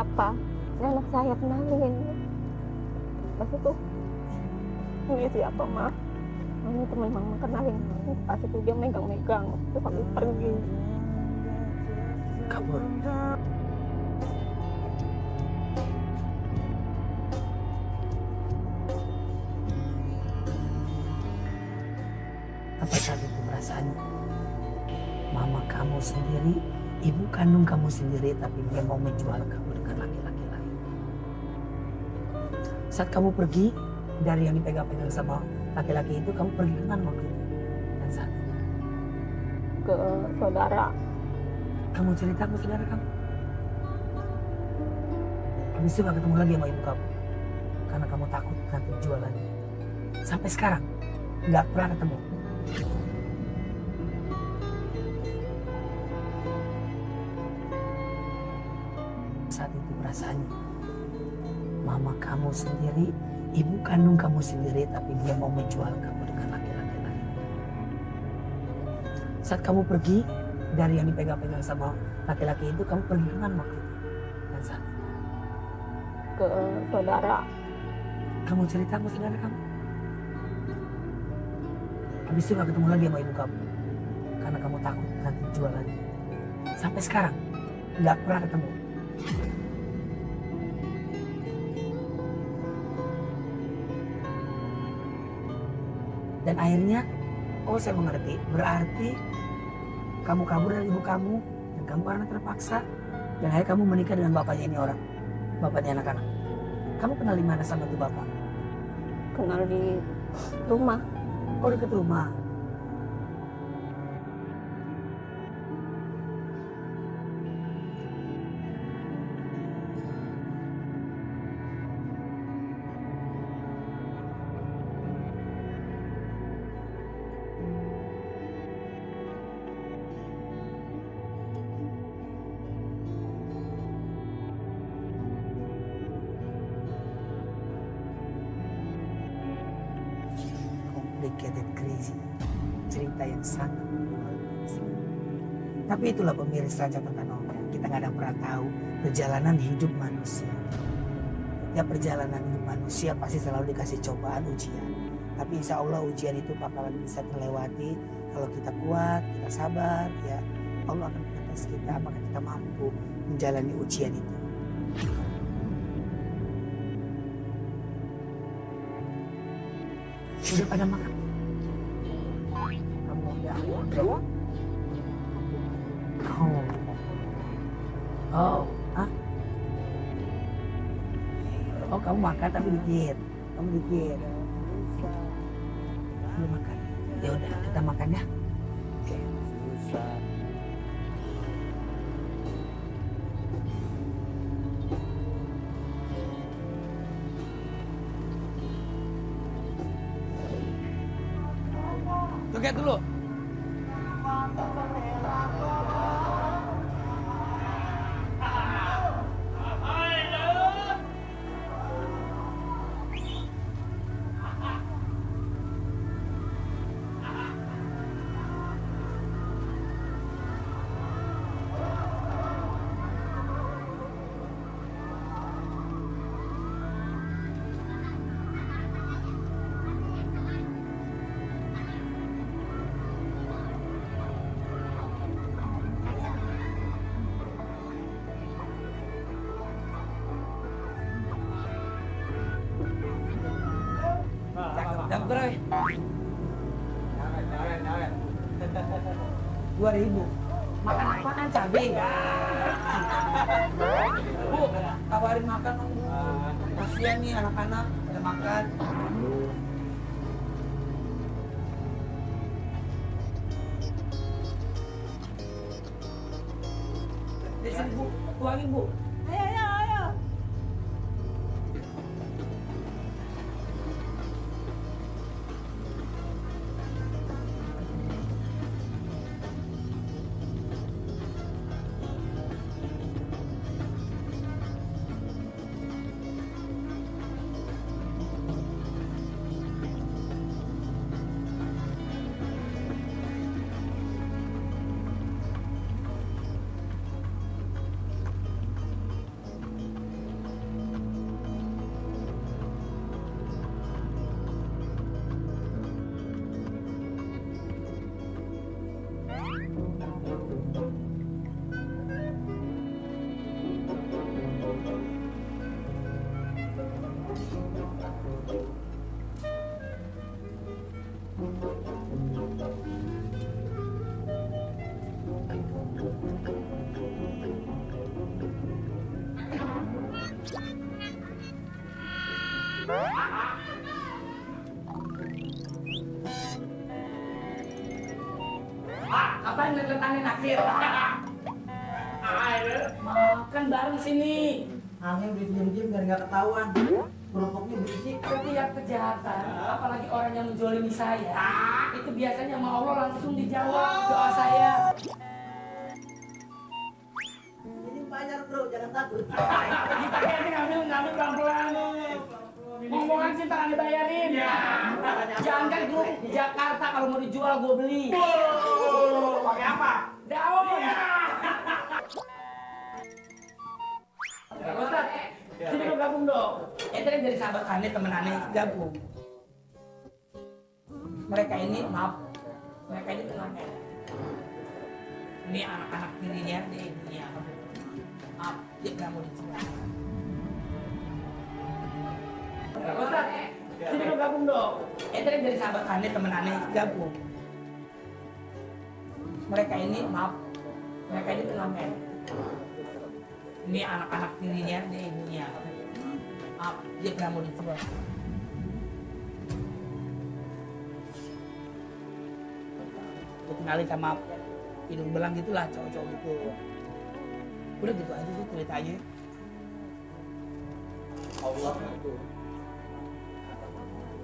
siapa? Ini anak saya, kenalin. Pas itu, ini siapa, Ma? Ini teman Mama, kenalin. Pas itu dia megang-megang, terus habis pergi. Kabur. Apa saat itu perasaannya? Mama kamu sendiri, ibu kandung kamu sendiri, tapi dia mau menjual kamu dengan laki-laki lain. Saat kamu pergi dari yang dipegang-pegang sama laki-laki itu, kamu pergi kemana waktu itu? Dan saat itu Ke saudara. kamu cerita ke saudara kamu. Habis itu gak ketemu lagi sama ibu kamu. Karena kamu takut nanti jualan. Sampai sekarang gak pernah ketemu. Saat itu perasaannya, mama kamu sendiri, ibu kandung kamu sendiri, tapi dia mau menjual kamu dengan laki-laki lain. Saat kamu pergi dari yang dipegang-pegang sama laki-laki itu, kamu pergi kemana waktu itu? Dan saat itu Ke saudara. kamu cerita ke saudara kamu. Habis itu gak ketemu lagi sama ibu kamu. Karena kamu takut nanti jualan. Sampai sekarang gak pernah ketemu. Dan akhirnya, oh saya mengerti, berarti kamu kabur dari ibu kamu, dan kamu karena terpaksa, dan akhirnya kamu menikah dengan bapaknya ini orang, bapaknya anak-anak. Kamu kenal di mana sama itu bapak? Kenal di rumah. Oh dekat rumah. Complicated crazy, cerita yang sangat luar biasa. Tapi itulah pemirsa catatan orang, kita nggak ada pernah tahu perjalanan hidup manusia. Setiap perjalanan hidup manusia pasti selalu dikasih cobaan ujian. Tapi insya Allah ujian itu bakalan bisa terlewati kalau kita kuat, kita sabar, ya Allah akan mengatas kita apakah kita mampu menjalani ujian itu. Udah pada makan? Kamu udah belum? Oh. Oh, ah? Oh, kamu makan tapi dikit. Kamu dikit. Belum makan. Ya udah, kita makan ya. Oke. Joget dulu. Yang berapa? 2.000. Makan apaan? Cabai. Bu, tawarin makan dong. Kasihan nih anak-anak pada makan. Di sini Bu, tuangin Bu. Ayo, ayo, ayo. Apaan ngeliatin naksir? Makan bareng sini. Angin udah diem-diem biar nggak ketahuan. Kerupuknya berisik. Setiap kejahatan, apalagi orang yang menjolimi saya, itu biasanya sama Allah langsung dijawab doa saya. Ini bayar bro, jangan takut. Kita kayaknya ngambil pelan-pelan. Ngomongan cinta nggak dibayarin. Jangan kan gue Jakarta kalau mau dijual gue beli. Pakai apa? Daun. Ustaz, sini lo gabung dong. Ente kan jadi sahabat aneh, temen aneh, gabung. Mereka ini, maaf, mereka ini pengamen. Ini anak-anak tirinya, ini ibunya. Maaf, dia nggak mau dijual. Ustaz, sini lo gabung dong. Ente kan jadi sahabat aneh, temen aneh, gabung. Mereka ini, maaf, mereka ini pengamen. Ini anak-anak tirinya, ini ibunya. Maaf, dia nggak mau dijual. Gue kenalin sama hidung belang gitulah, cowok-cowok gitu. Udah gitu aja sih ceritanya. Allah itu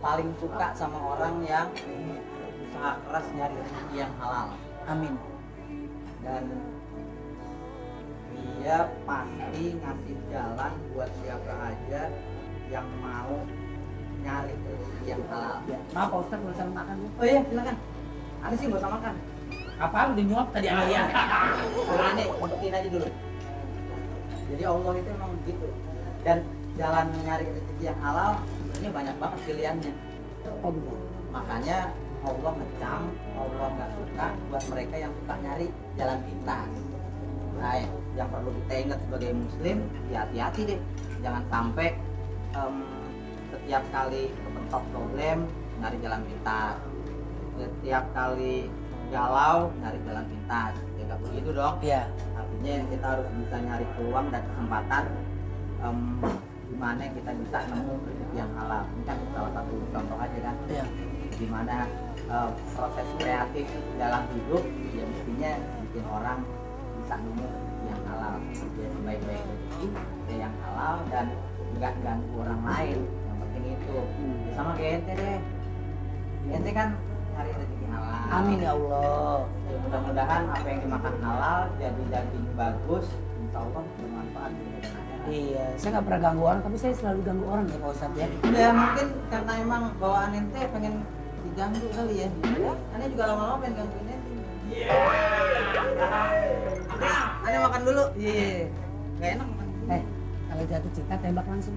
paling suka sama orang yang usaha keras nyari rezeki yang halal, Amin. dan dia pasti ngasih jalan buat siapa aja yang mau nyari rezeki yang halal. Ya, maaf Pak Ustadz, boleh makan Bu? Oh iya, silakan. Ada sih nggak usah makan. Apaan udah nyuap tadi sama dia? Boleh nih, buktiin aja dulu. Jadi Allah itu emang begitu. Dan jalan nyari rezeki yang halal sebenarnya banyak banget pilihannya. Oh gitu. Makanya Allah ngecam, Allah nggak suka buat mereka yang suka nyari jalan pintas. Nah, yang perlu kita ingat sebagai muslim, ya hati-hati deh. Jangan sampai setiap kali kepentok problem nyari jalan pintas. Setiap kali galau nyari jalan pintas. Ya nggak begitu dong. Iya. Artinya kita harus bisa nyari peluang dan kesempatan gimana kita bisa nemu rezeki yang halal. Ini kan salah satu contoh aja kan. Iya. Gimana proses kreatif dalam hidup ya mestinya bikin orang bisa nemu rezeki yang halal. Ya sebaik-baik rezeki ya yang halal dan nggak ganggu orang lain. Yang penting itu. Ya, sama kayak ente deh. Ente kan cari rezeki halal. Amin ya Allah. Ya, mudah-mudahan apa yang dimakan halal jadi daging bagus, insya Allah bermanfaat di dunia dan akhirat. Iya, saya nggak pernah ganggu orang, tapi saya selalu ganggu orang ya Pak Ustadz ya. Ya mungkin karena emang bawaan ente pengen diganggu kali ya. Ane juga lama-lama pengen gangguin ente. Ane makan dulu. Iya. Gak enak makan. Kalau jatuh cinta tembak langsung.